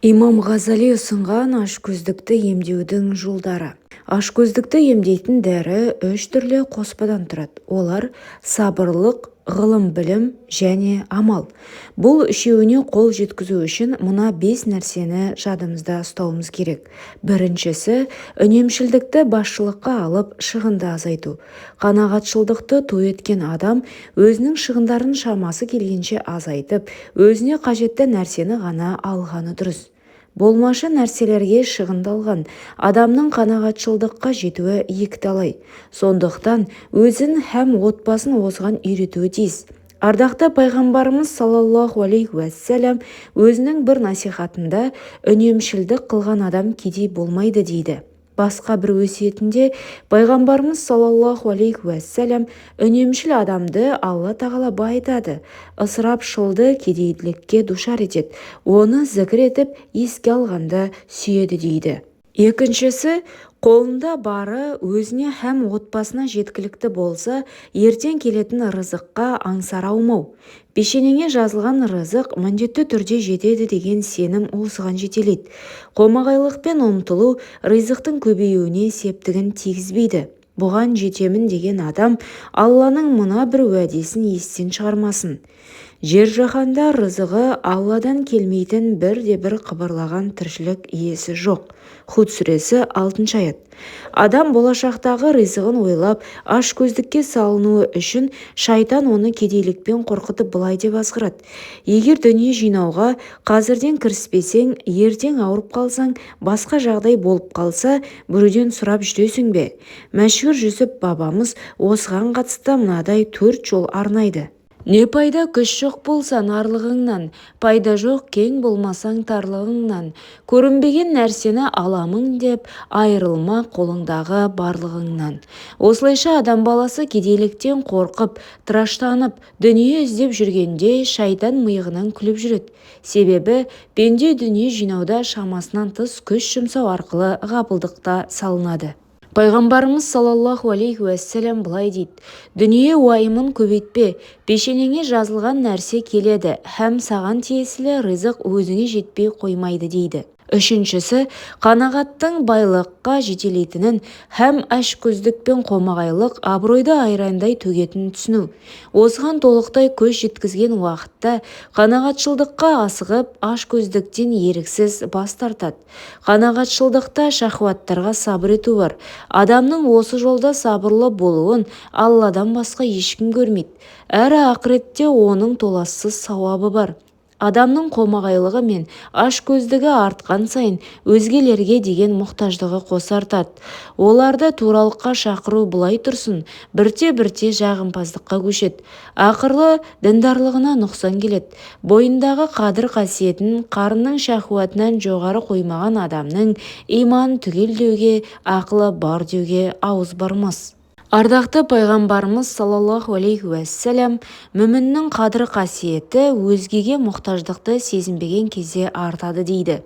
Имам Ғазали ұсынған ашкөздікті емдеудің жолдары. Ашкөздікті емдейтін дәрі 3 түрлі қоспадан тұрады. Олар сабырлық, ғылым, білім және амал. Бұл үшеуіне қол жеткізу үшін мына 5 нәрсені жадымызда ұстауымыз керек. Біріншісі, үнемшілдікті басшылыққа алып, шығынды азайту. Қанағатшылдықты той еткен адам өзінің шығындарын шамасы келгенше азайтып, өзіне қажетті нәрсені ғана алғаны дұрыс. Болмашы нәрселерге шығындалған адамның қанағатшылдыққа жетуі екіталай. Сондықтан өзін һәм отбасын осыған үйретуі тиіс. Ардақты пайғамбарымыз саллаллаху алейхи уәссәләм өзінің бір насихатында үнемшілдік қылған адам кедей болмайды дейді. Басқа бір өсиетінде пайғамбарымыз саллаллаху алейхи уәссәләм үнемшіл адамды Алла тағала байытады, ысырапшылды кедейділікке душар етеді, оны зікір етіп еске алғанда сүйеді дейді. Екіншісі, қолында бары өзіне һәм отбасына жеткілікті болса, ертең келетін рызыққа аңсар аумау. Пешенеңе жазылған рызық міндетті түрде жетеді деген сенім осыған жетелейді. Қомағайлықпен ұмтылу ризықтың көбеюіне септігін тигізбейді. Бұған жетемін деген адам Алланың мына бір уәдесін естен шығармасын. Жер жаһанда рызығы Алладан келмейтін бірде-бір қыбырлаған тіршілік иесі жоқ. Худ сүресі 6 аят. Адам болашақтағы ризығын ойлап, ашкөздікке салынуы үшін шайтан оны кедейлікпен қорқытып былай деп азғырады. Егер дүние жинауға қазірден кіріспесең, ертең ауырып қалсаң, басқа жағдай болып қалса, біреуден сұрап жүресің бе? Мәшһүр Жүсіп бабамыз осыған қатысты мынадай 4 жол арнайды. Не пайда күш жоқ болса нарлығыңнан, пайда жоқ кең болмасаң тарлығыңнан, көрінбеген нәрсені аламың деп, айырылма қолыңдағы барлығыңнан. Осылайша адам баласы кедейліктен қорқып, тыраштанып, дүние іздеп жүргенде шайтан миығынан күліп жүреді. Себебі, пенде дүние жинауда шамасынан тыс күш жұмсау арқылы ғапылдықта салынады. Пайғамбарымыз саллаллаху алейхи уәссәләм былай дейді: дүние уайымын көбейтпе, пешенеңе жазылған нәрсе келеді, һәм саған тиесілі ризық өзіңе жетпей қоймайды дейді. Үшіншісі, қанағаттың байлыққа жетелейтінін һәм ашкөздік пен қомағайлық абыройды айрандай төгетінін түсіну. Осыған толықтай көз жеткізген уақытта қанағатшылдыққа асығып, ашкөздіктен еріксіз бас тартады. Қанағатшылдықта шахуаттарға сабыр ету бар. Адамның осы жолда сабырлы болуын Алладан басқа ешкім көрмейді. Әрі ақыретте оның толассыз сауабы бар. Адамның қомағайлығы мен ашкөздігі артқан сайын өзгелерге деген мұқтаждығы қоса артады. Оларды туралыққа шақыру былай тұрсын, бірте-бірте жағымпаздыққа көшеді. Ақырлы діндарлығына нұқсан келеді. Бойындағы қадір қасиетін қарынның шахуатынан жоғары қоймаған адамның иман түгел деуге, ақылы бар деуге ауыз бармас. Ардақты пайғамбарымыз саллаллаху алейхи уәссәләм мүміннің қадір қасиеті өзгеге мұқтаждықты сезінбеген кезде артады дейді.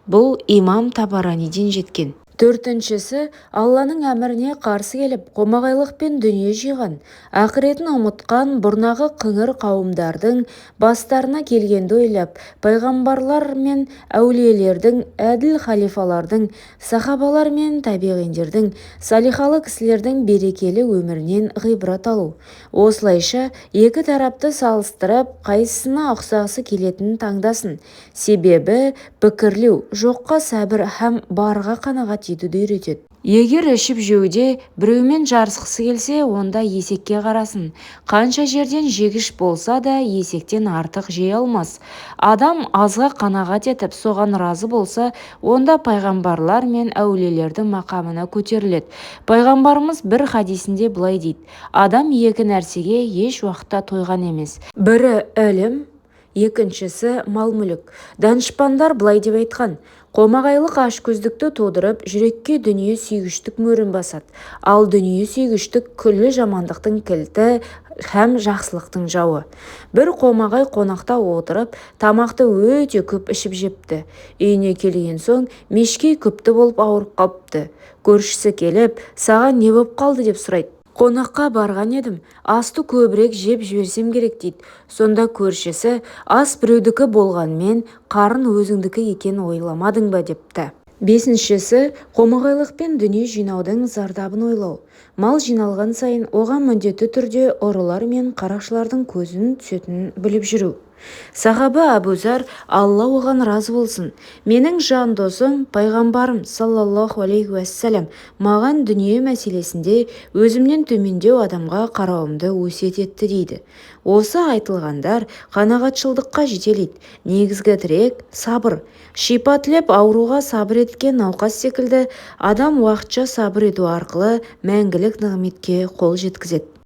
Бұл имам Табараниден жеткен. Төртіншісі, Алланың әміріне қарсы келіп, қомағайлықпен дүние жиған, ақыретін ұмытқан бұрнағы қыңыр қауымдардың бастарына келгенді ойлап, пайғамбарлар мен әулиелердің, әділ халифалардың, сахабалар мен табиғиндердің, салихалы кісілердің берекелі өмірінен ғибрат алу. Осылайша екі тарапты салыстырып, қайсысына ұқсағысы келетінін таңдасын. Себебі пікірлеу, жоққа сәбір һәм барға қанағат етуді үйретеді. Егер ішіп жеуде біреумен жарысқысы келсе, онда есекке қарасын. Қанша жерден жегіш болса да есектен артық жей алмас. Адам азға қанағат етіп, соған разы болса, онда пайғамбарлар мен әулиелердің мақамына көтеріледі. Пайғамбарымыз бір хадисінде былай дейді: адам екі нәрсеге еш уақытта тойған емес. Бірі ілім, екіншісі мал-мүлік. Данышпандар былай деп айтқан: қомағайлық ашкөздікті тудырып, жүрекке дүние сүйгіштік мөрін басады. Ал дүние сүйгіштік күллі жамандықтың кілті һәм жақсылықтың жауы. Бір қомағай қонақта отырып, тамақты өте көп ішіп жепті. Үйіне келген соң мешкей күпті болып ауырып қалыпты. Көршісі келіп, саған не боп қалды деп сұрайды. Қонаққа барған едім, асты көбірек жеп жіберсем керек дейді. Сонда көршісі, ас біреудікі болғанмен қарын өзіңдікі екен ойламадың ба депті. Бесіншісі, қомағайлықпен дүние жинаудың зардабын ойлау. Мал жиналған сайын оған міндетті түрде ұрылар мен қарақшылардың көзін түсетінін біліп жүру. Сахаба Абузар, Алла оған разы болсын, менің жан досым пайғамбарым саллаллаху алейхи уассалам маған дүние мәселесінде өзімнен төмендеу адамға қарауымды өсиет етті дейді. Осы айтылғандар қанағатшылдыққа жетелейді. Негізгі тірек сабыр. Шипа тілеп ауруға сабыр еткен науқас секілді адам уақытша сабыр ету арқылы мәңгілік нығметке қол жеткізеді.